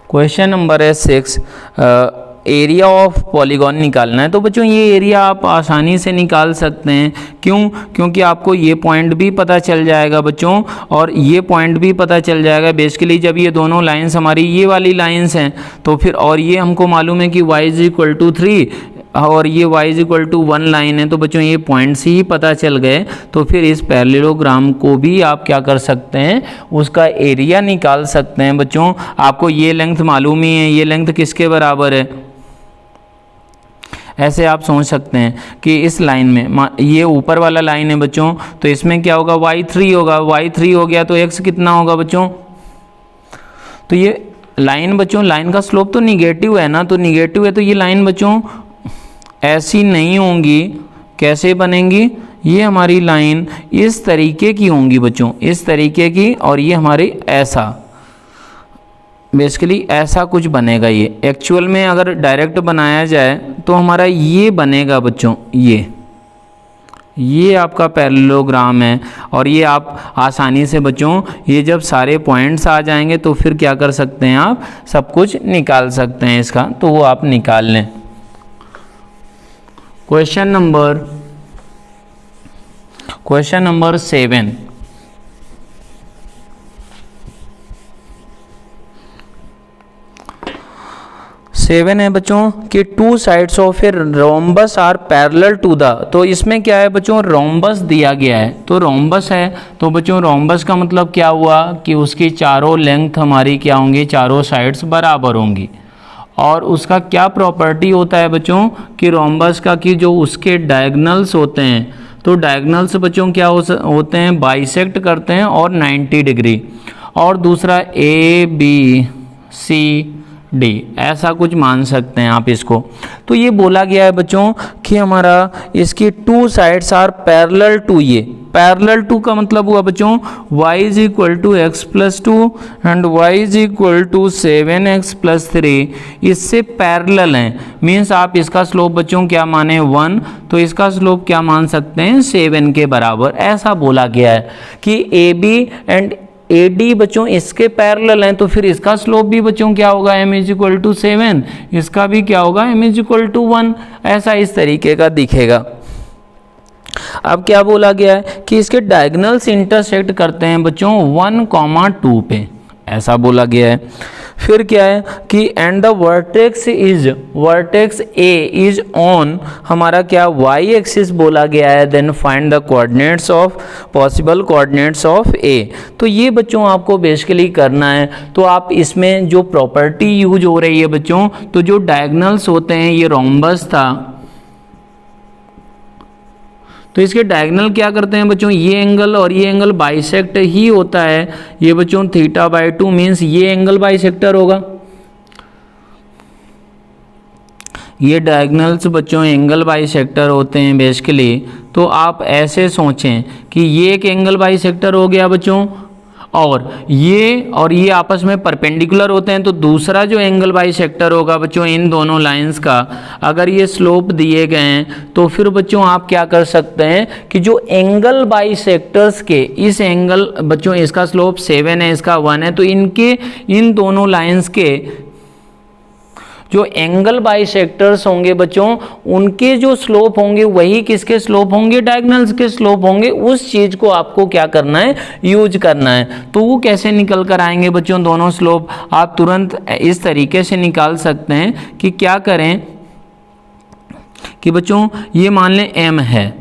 question number है 6, एरिया ऑफ पॉलीगॉन निकालना है। तो बच्चों ये एरिया आप आसानी से निकाल सकते हैं। क्यों, क्योंकि आपको ये पॉइंट भी पता चल जाएगा बच्चों और ये पॉइंट भी पता चल जाएगा। बेसिकली जब ये दोनों लाइंस हमारी ये वाली लाइंस हैं तो फिर, और ये हमको मालूम है कि y इज इक्वल टू 3 और ये y is equal to 1 line है। तो बच्चों ये पॉइंट्स ही पता चल गए। तो फिर इस पैरेललोग्राम को भी आप क्या कर सकते हैं, उसका एरिया निकाल सकते हैं बच्चों। आपको ये लेंथ मालूम ही है, ये लेंथ किसके बराबर है। ऐसे आप सोच सकते हैं कि इस लाइन में, ये ऊपर वाला लाइन है बच्चों, तो इसमें क्या होगा, y3 होगा। y3 हो गया तो x कितना होगा बच्चों। तो ये लाइन बच्चों, लाइन का स्लोप तो निगेटिव है ना, तो निगेटिव है तो ये लाइन बच्चों ऐसी नहीं होंगी। कैसे बनेंगी, ये हमारी लाइन इस तरीके की होंगी बच्चों, इस तरीके की, और ये हमारी ऐसा, बेसिकली ऐसा कुछ बनेगा। ये एक्चुअल में अगर डायरेक्ट बनाया जाए तो हमारा ये बनेगा बच्चों, ये आपका पैरेललोग्राम है। और ये आप आसानी से बच्चों, ये जब सारे पॉइंट्स आ जाएंगे तो फिर क्या कर सकते हैं, आप सब कुछ निकाल सकते हैं इसका। तो वो आप निकाल लें। क्वेश्चन नंबर 7, है बच्चों कि 2 sides of a rhombus are parallel to the. तो इसमें क्या है बच्चों, रोम्बस दिया गया है। तो रोम्बस है तो बच्चों रोम्बस का मतलब क्या हुआ कि उसकी चारों लेंथ हमारी क्या होंगी, चारों साइड्स बराबर होंगी। और उसका क्या प्रॉपर्टी होता है बच्चों कि रोम्बस का, कि जो उसके डायगोनल्स होते हैं, तो डायगोनल्स बच्चों क्या होते हैं, बाइसेक्ट करते हैं और 90 डिग्री। और दूसरा ABCD ऐसा कुछ मान सकते हैं आप इसको। तो ये बोला गया है बच्चों कि हमारा इसकी 2 साइड्स आर पैरेलल टू। ये पैरेलल टू का मतलब हुआ बच्चों y is equal to x plus 2 and y is equal to 7x plus 3, इससे पैरेलल हैं। मीन्स आप इसका स्लोप बच्चों क्या माने 1, तो इसका स्लोप क्या मान सकते हैं 7 के बराबर। ऐसा बोला गया है कि AB एंड AD बच्चों इसके पैरेलल हैं, तो फिर इसका स्लोप भी बच्चों क्या होगा, m इज इक्वल टू 7, इसका भी क्या होगा, m इज इक्वल टू 1। ऐसा इस तरीके का दिखेगा। अब क्या बोला गया है कि इसके डायगोनल्स इंटरसेक्ट करते हैं बच्चों 1,2 पे, ऐसा बोला गया है। फिर क्या है कि and the vertex A is on हमारा क्या y एक्सिस बोला गया है। Then find the coordinates of possible coordinates of A। तो ये बच्चों आपको बेसिकली करना है। तो आप इसमें जो प्रॉपर्टी यूज हो रही है बच्चों, तो जो डायगोनल्स होते हैं, ये रोम्बस था, तो इसके डायगोनल क्या करते हैं बच्चों, ये एंगल और ये एंगल बाइसेक्ट ही होता है। ये बच्चों θ/2 मीन्स ये एंगल बाइसेक्टर होगा। ये डायगोनल्स बच्चों एंगल बाइसेक्टर होते हैं बेसिकली। तो आप ऐसे सोचें कि ये एक एंगल बाइसेक्टर हो गया बच्चों, और ये आपस में परपेंडिकुलर होते हैं। तो दूसरा जो एंगल बाइसेक्टर होगा बच्चों इन दोनों लाइंस का, अगर ये स्लोप दिए गए हैं तो फिर बच्चों आप क्या कर सकते हैं कि जो एंगल बाइसेक्टर्स के इस एंगल बच्चों इसका स्लोप 7 है, इसका 1 है, तो इन दोनों लाइंस के जो एंगल बाइसेक्टर्स होंगे बच्चों उनके जो स्लोप होंगे वही किसके स्लोप होंगे, डायगोनल्स के स्लोप होंगे। उस चीज को आपको क्या करना है, यूज करना है। तो वो कैसे निकल कर आएंगे बच्चों दोनों स्लोप, आप तुरंत इस तरीके से निकाल सकते हैं कि क्या करें कि बच्चों ये मान लें m है,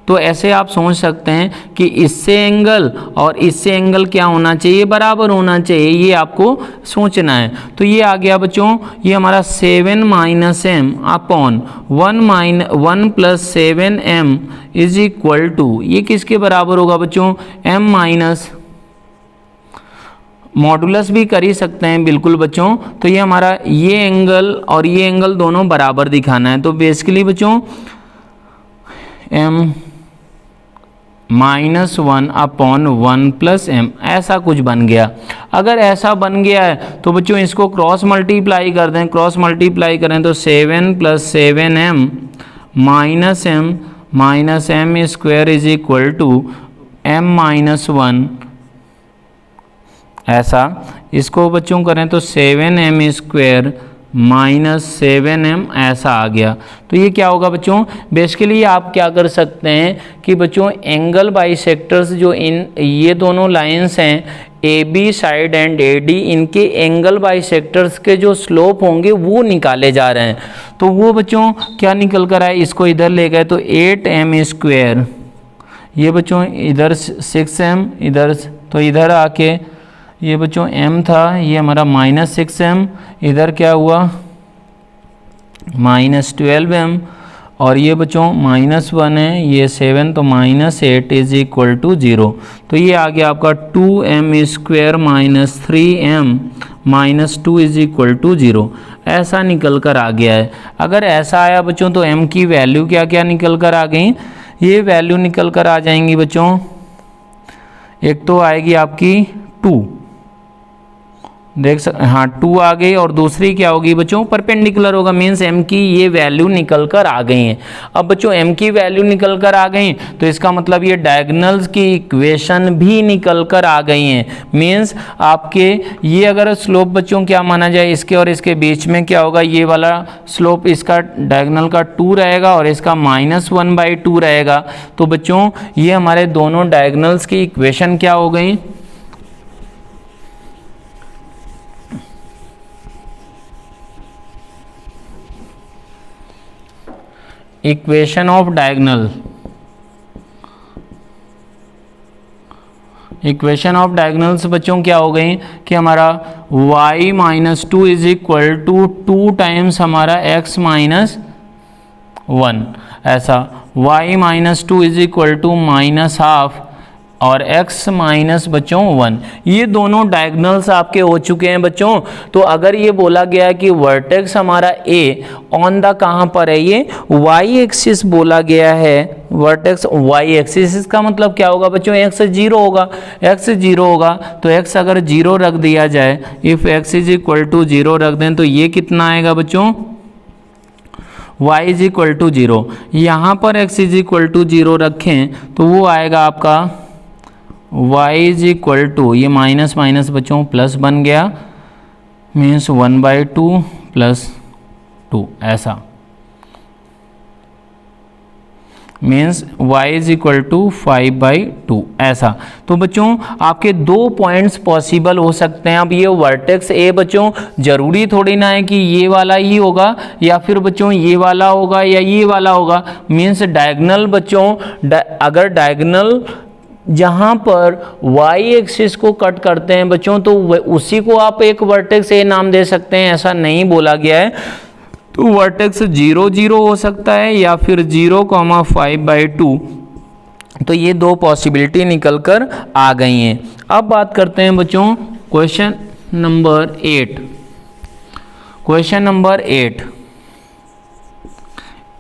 तो ऐसे आप सोच सकते हैं कि इससे एंगल और इससे एंगल क्या होना चाहिए, बराबर होना चाहिए। ये आपको सोचना है। तो ये आ गया बच्चों, ये हमारा 7 minus m upon 1 plus 7m is equal to, ये किसके बराबर होगा बच्चों, m माइनस, मॉडुलस भी कर ही सकते हैं बिल्कुल बच्चों। तो ये हमारा ये एंगल और ये एंगल दोनों बराबर दिखाना है। तो बेसिकली बच्चों m -1 अपॉन 1 प्लस m ऐसा कुछ बन गया। अगर ऐसा बन गया है तो बच्चों इसको क्रॉस मल्टीप्लाई कर दें, क्रॉस मल्टीप्लाई करें तो 7 plus 7m minus m square is equal to m minus 1, ऐसा इसको बच्चों करें तो 7m स्क्वायर माइनस 7m ऐसा आ गया। तो ये क्या होगा बच्चों, बेसिकली आप क्या कर सकते हैं कि बच्चों एंगल बाइसेक्टर्स जो ये दोनों लाइंस हैं AB साइड एंड AD, इनके एंगल बाइसेक्टर्स के जो स्लोप होंगे वो निकाले जा रहे हैं। तो वो बच्चों क्या निकल कर आए, इसको इधर ले गए तो 8m स्क्वायर, ये बच्चों इधर 6m इधर, तो इधर आके ये बच्चों m था, ये हमारा -6m, इधर क्या हुआ -12m, और ये बच्चों -1 है, ये 7, तो -8 इज इक्वल टू 0। तो ये आ गया आपका 2m square minus 3m minus 2 is equal to 0, ऐसा निकल कर आ गया है। अगर ऐसा आया बच्चों तो m की वैल्यू क्या क्या निकल कर आ गई, ये वैल्यू निकल कर आ जाएंगी बच्चों, एक तो आएगी आपकी 2, देख सकते, हाँ 2 आ गई, और दूसरी क्या होगी बच्चों, परपेंडिकुलर होगा, मीन्स m की ये वैल्यू निकल कर आ गई हैं। अब बच्चों m की वैल्यू निकल कर आ गई तो इसका मतलब ये डायगोनल्स की इक्वेशन भी निकल कर आ गई हैं। मीन्स आपके ये अगर स्लोप बच्चों क्या माना जाए, इसके और इसके बीच में क्या होगा, ये वाला स्लोप इसका डायगोनल का 2 रहेगा और इसका -1/2 रहेगा। तो बच्चों ये हमारे दोनों डायगोनल्स की इक्वेशन क्या हो गई, equation of diagonal, equation of diagonals बच्चों क्या हो गई कि हमारा y - 2 is equal to 2 times हमारा x - 1, ऐसा y - 2 इज इक्वल टू -12 और x माइनस बच्चों 1, ये दोनों डायगोनल्स आपके हो चुके हैं बच्चों। तो अगर ये बोला गया कि वर्टेक्स हमारा a ऑन द कहाँ पर है, ये y एक्सिस बोला गया है, वर्टेक्स y एक्सिस, इसका मतलब क्या होगा बच्चों, x 0 होगा, x 0 होगा तो x अगर 0 रख दिया जाए, if x is equal to 0 रख दें तो ये कितना आएगा बच्चों, y इज इक्वल टू 0। यहाँ पर x इज इक्वल टू 0 रखें तो वो आएगा आपका y इज इक्वल टू, ये माइनस माइनस बच्चों प्लस बन गया, मीन्स 1/2 प्लस 2, ऐसा means y is equal to 5/2, ऐसा। तो बच्चों आपके 2 पॉइंट्स पॉसिबल हो सकते हैं। अब ये वर्टेक्स a बच्चों जरूरी थोड़ी ना है कि ये वाला ही होगा या फिर बच्चों ये वाला होगा या ये वाला होगा, मीन्स डायगोनल बच्चों, अगर डायगोनल जहाँ पर y एक्सिस को कट करते हैं बच्चों तो उसी को आप एक वर्टेक्स a नाम दे सकते हैं, ऐसा नहीं बोला गया है। तो वर्टेक्स 0 0 हो सकता है या फिर 0,5/2, तो ये 2 पॉसिबिलिटी निकल कर आ गई हैं। अब बात करते हैं बच्चों क्वेश्चन नंबर 8। क्वेश्चन नंबर 8,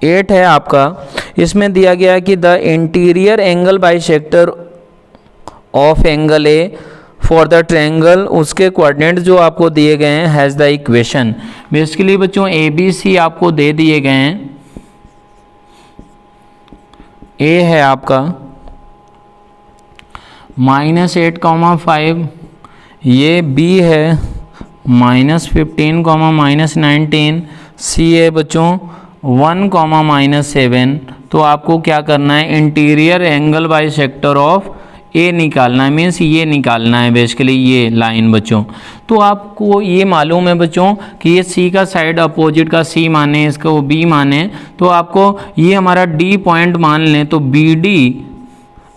8 है आपका, इसमें दिया गया है कि the interior angle bisector of angle A for the triangle, उसके कोऑर्डिनेट जो आपको दिए गए हैं हैज़ द इक्वेशन। बेसिकली बच्चों ए बी सी आपको दे दिए गए हैं। ए है आपका -8,5, ये बी है -15, -19, सी है बच्चों 1, -7। तो आपको क्या करना है, इंटीरियर एंगल बाइसेक्टर ऑफ ए निकालना है, मीन्स ये निकालना है बेसिकली ये लाइन बच्चों। तो आपको ये मालूम है बच्चों कि ये सी का साइड अपोजिट का सी माने, इसका वो बी माने, तो आपको ये हमारा डी पॉइंट मान लें तो B D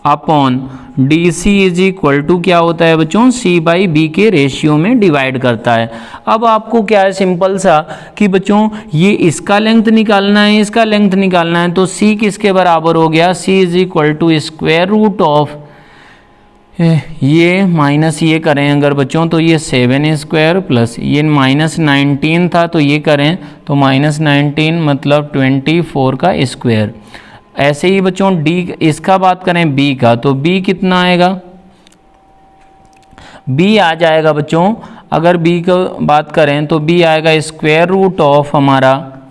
upon D C is equal to क्या होता है बच्चों, सी बाई बी के रेशियो में डिवाइड करता है। अब आपको क्या है सिंपल सा कि बच्चों ये इसका लेंथ निकालना है, इसका लेंथ निकालना है, तो सी किसके बराबर हो गया, c is equal to square root of ये माइनस ये करें अगर बच्चों तो ये 7 स्क्वायर प्लस ये -19 था तो ये करें तो -19 मतलब 24 का स्क्वायर। ऐसे ही बच्चों डी इसका बात करें बी का, तो बी कितना आएगा, बी आ जाएगा बच्चों, अगर बी को बात करें तो बी आएगा स्क्वायर रूट ऑफ हमारा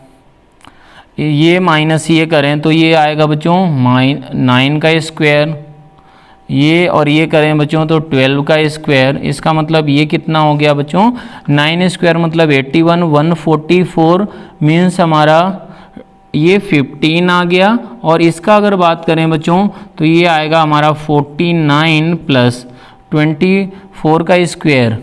ये माइनस ये करें तो ये आएगा बच्चों 9 का स्क्वायर, ये और ये करें बच्चों तो 12 का स्क्वायर। इसका मतलब ये कितना हो गया बच्चों, 9 स्क्वायर मतलब 81, 144 मीन्स हमारा ये 15 आ गया। और इसका अगर बात करें बच्चों तो ये आएगा हमारा 49 प्लस 24 का स्क्वायर।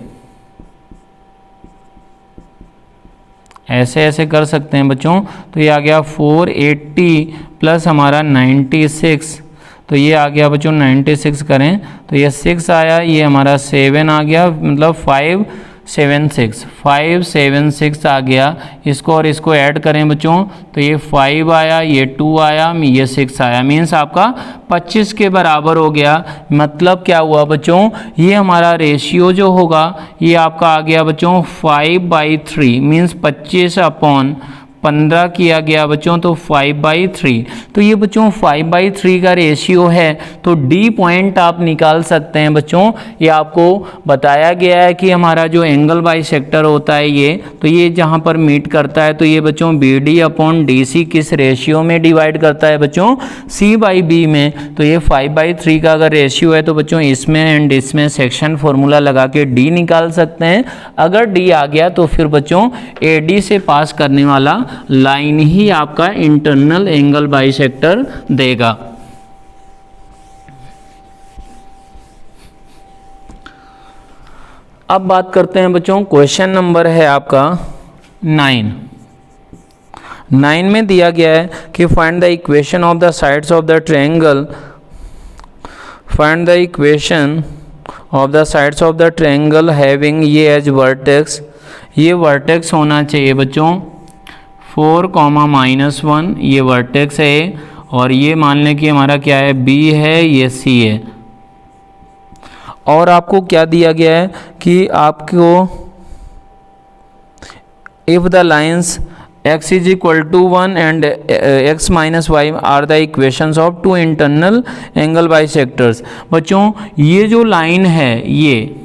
ऐसे ऐसे कर सकते हैं बच्चों, तो ये आ गया 480 प्लस हमारा 96, तो ये आ गया बच्चों 96 करें तो ये 6 आया, ये हमारा 7 आ गया मतलब 576 आ गया। इसको और इसको ऐड करें बच्चों तो ये 5 आया, ये 2 आया, ये 6 आया, मीन्स आपका 25 के बराबर हो गया। मतलब क्या हुआ बच्चों, ये हमारा रेशियो जो होगा ये आपका आ गया बच्चों 5/3 मीन्स 25/15 किया गया बच्चों तो 5/3। तो ये बच्चों 5/3 का रेशियो है, तो डी पॉइंट आप निकाल सकते हैं बच्चों। ये आपको बताया गया है कि हमारा जो एंगल बाइसेक्टर होता है ये, तो ये जहाँ पर मीट करता है तो ये बच्चों B D upon D C किस रेशियो में डिवाइड करता है बच्चों, सी बाई बी में। तो ये 5/3 का अगर रेशियो है तो बच्चों इसमें एंड इसमें सेक्शन फॉर्मूला लगा के डी निकाल सकते हैं। अगर डी आ गया तो फिर बच्चों ए डी से पास करने वाला लाइन ही आपका इंटरनल एंगल बाइसेक्टर देगा। अब बात करते हैं बच्चों, क्वेश्चन नंबर है आपका 9 में दिया गया है कि find the equation of the sides of the triangle, find the equation of the sides of the triangle having ये एज वर्टेक्स, ये वर्टेक्स होना चाहिए बच्चों 4, -1 ये वर्टेक्स है, और ये मान लें कि हमारा क्या है बी है, ये सी है। और आपको क्या दिया गया है कि आपको if the lines x is equal to 1 and x minus y are the equations of two internal angle bisectors. बच्चों ये जो लाइन है ये,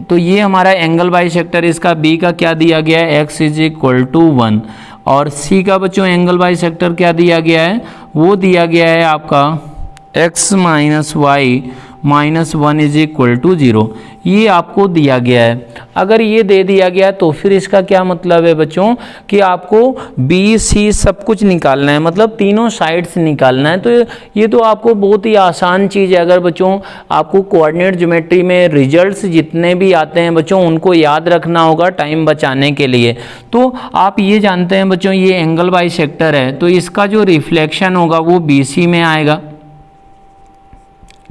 तो ये हमारा एंगल बाइसेक्टर, इसका b का क्या दिया गया है x इज इक्वल टू 1, और c का बच्चों एंगल बाइसेक्टर क्या दिया गया है, वो दिया गया है आपका x minus y -1 is equal to 0, ये आपको दिया गया है। अगर ये दे दिया गया तो फिर इसका क्या मतलब है बच्चों कि आपको बी सी सब कुछ निकालना है, मतलब तीनों साइड्स निकालना है। तो ये तो आपको बहुत ही आसान चीज़ है। अगर बच्चों आपको कोऑर्डिनेट ज्योमेट्री में रिजल्ट्स जितने भी आते हैं बच्चों उनको याद रखना होगा टाइम बचाने के लिए। तो आप ये जानते हैं बच्चों ये एंगल बाइसेक्टर है, तो इसका जो रिफ्लेक्शन होगा वो बी सी में आएगा,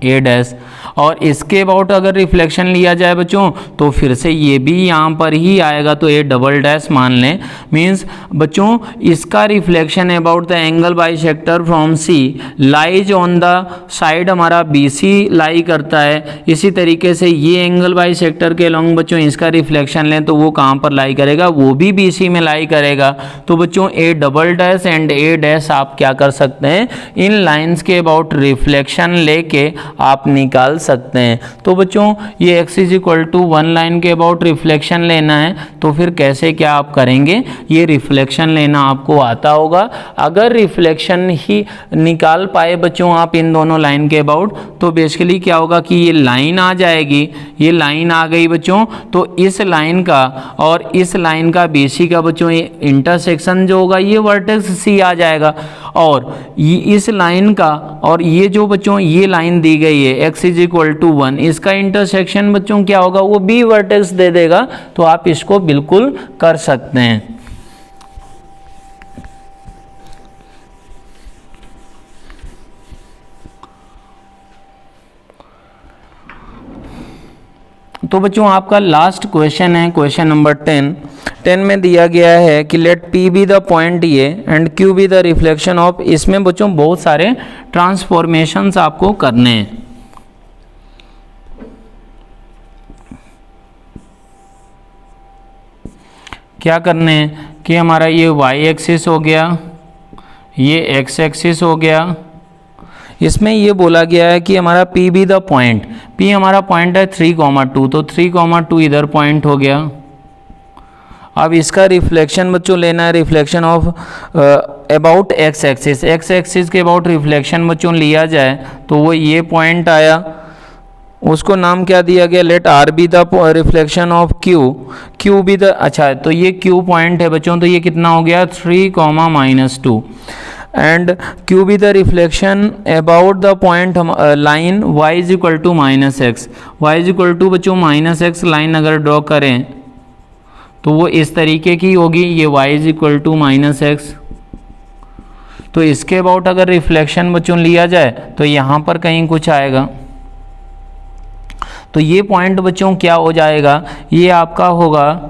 ए डैश। और इसके अबाउट अगर रिफ्लेक्शन लिया जाए बच्चों तो फिर से ये भी यहाँ पर ही आएगा, तो ए डबल डैश मान लें। मीन्स बच्चों इसका reflection about the angle bisector from C lies on the side हमारा बी सी लाई करता है। इसी तरीके से ये एंगल बाइसेक्टर के अलॉन्ग बच्चों इसका रिफ्लेक्शन लें तो वो कहाँ पर लाई करेगा, वो भी बी सी में लाई करेगा। तो बच्चों A double dash and A dash आप क्या कर सकते हैं, इन लाइंस के अबाउट रिफ्लेक्शन लेके आप निकाल सकते हैं। तो बच्चों ये x is equal to 1 line के अबाउट रिफ्लेक्शन लेना है, तो फिर कैसे क्या आप करेंगे, ये रिफ्लेक्शन लेना आपको आता होगा। अगर रिफ्लेक्शन ही निकाल पाए बच्चों आप इन दोनों लाइन के अबाउट, तो बेसिकली क्या होगा कि ये लाइन आ जाएगी, ये लाइन आ गई बच्चों, तो इस लाइन का और इस लाइन का BC का बच्चों ये इंटरसेक्शन जो होगा ये वर्टेक्स C आ जाएगा। और ये इस लाइन का और ये जो बच्चों ये लाइन दी गई है x इज इक्वल टू 1, इसका इंटरसेक्शन बच्चों क्या होगा, वो B वर्टेक्स दे देगा। तो आप इसको बिल्कुल कर सकते हैं। तो बच्चों आपका लास्ट क्वेश्चन है क्वेश्चन नंबर 10 में दिया गया है कि let P be the point A and Q be the reflection of. इसमें बच्चों बहुत सारे ट्रांसफॉर्मेशंस आपको करने हैं। क्या करने हैं कि हमारा ये y एक्सिस हो गया, ये x एक्सिस हो गया। इसमें ये बोला गया है कि हमारा P be the point, P हमारा पॉइंट है 3,2, तो 3,2 इधर पॉइंट हो गया। अब इसका रिफ्लेक्शन बच्चों लेना है, reflection of about x axis. x axis के अबाउट रिफ्लेक्शन बच्चों लिया जाए तो वो ये पॉइंट आया, उसको नाम क्या दिया गया, let R be the reflection of Q be the, अच्छा तो ये Q पॉइंट है बच्चों, तो ये कितना हो गया 3,-2 and Q be the reflection about the point line y is equal to -x। y is equal to बच्चों -x लाइन अगर ड्रॉ करें तो वो इस तरीके की होगी, ये y is equal to -x। तो इसके अबाउट अगर रिफ्लेक्शन बच्चों लिया जाए तो यहाँ पर कहीं कुछ आएगा, तो ये पॉइंट बच्चों क्या हो जाएगा, ये आपका होगा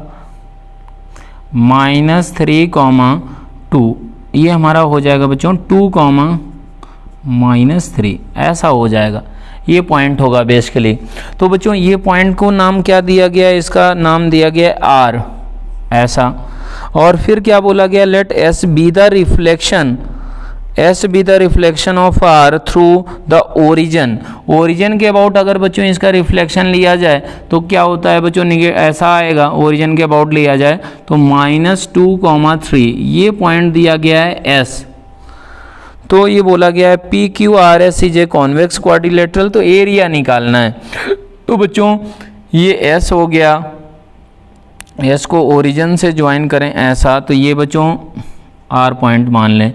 -3,2, ये हमारा हो जाएगा बच्चों 2,-3, ऐसा हो जाएगा, ये पॉइंट होगा बेसिकली। तो बच्चों ये पॉइंट को नाम क्या दिया गया, इसका नाम दिया गया R, ऐसा। और फिर क्या बोला गया, let S be the reflection, S be the reflection of R through the origin. Origin के अबाउट अगर बच्चों इसका रिफ्लेक्शन लिया जाए तो क्या होता है बच्चों, ऐसा आएगा, ओरिजिन के अबाउट लिया जाए तो -2,3, ये पॉइंट दिया गया है S। तो ये बोला गया है PQRS is a convex quadrilateral, तो एरिया निकालना है। तो बच्चों ये S हो गया, S को ओरिजिन से ज्वाइन करें ऐसा, तो ये बच्चों R पॉइंट मान लें,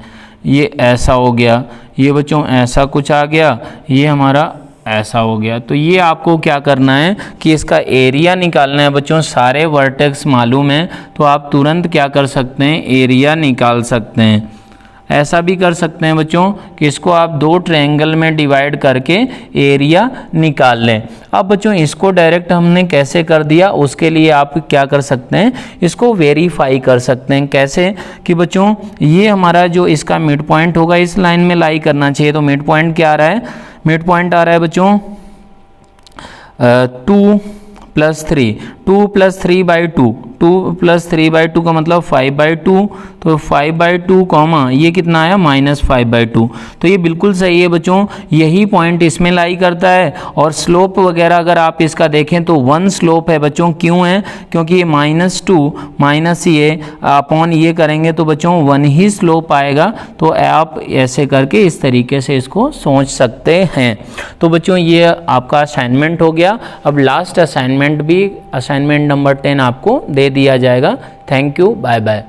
ये ऐसा हो गया, ये बच्चों ऐसा कुछ आ गया, ये हमारा ऐसा हो गया। तो ये आपको क्या करना है कि इसका एरिया निकालना है बच्चों। सारे वर्टेक्स मालूम है तो आप तुरंत क्या कर सकते हैं, एरिया निकाल सकते हैं। ऐसा भी कर सकते हैं बच्चों कि इसको आप 2 ट्रायंगल में डिवाइड करके एरिया निकाल लें। अब बच्चों इसको डायरेक्ट हमने कैसे कर दिया, उसके लिए आप क्या कर सकते हैं, इसको वेरीफाई कर सकते हैं। कैसे कि बच्चों ये हमारा जो इसका मिड पॉइंट होगा इस लाइन में लाई करना चाहिए। तो मिड पॉइंट क्या आ रहा है, मिड पॉइंट आ रहा है बच्चों 2+3, 2+3/2, 2+3/2 का मतलब 5/2, तो 5/2 ये कितना आया -5/2। तो ये बिल्कुल सही है बच्चों, यही पॉइंट इसमें लाई करता है। और स्लोप वगैरह अगर आप इसका देखें तो 1 स्लोप है बच्चों। क्यों है, क्योंकि ये -2 माइनस ये अपॉन ये करेंगे तो बच्चों 1 ही स्लोप आएगा। तो आप ऐसे करके इस तरीके से इसको सोच सकते हैं। तो बच्चों ये आपका असाइनमेंट हो गया। अब लास्ट असाइनमेंट भी, असाइनमेंट नंबर 10 आपको दे दिया जाएगा। Thank you, bye bye.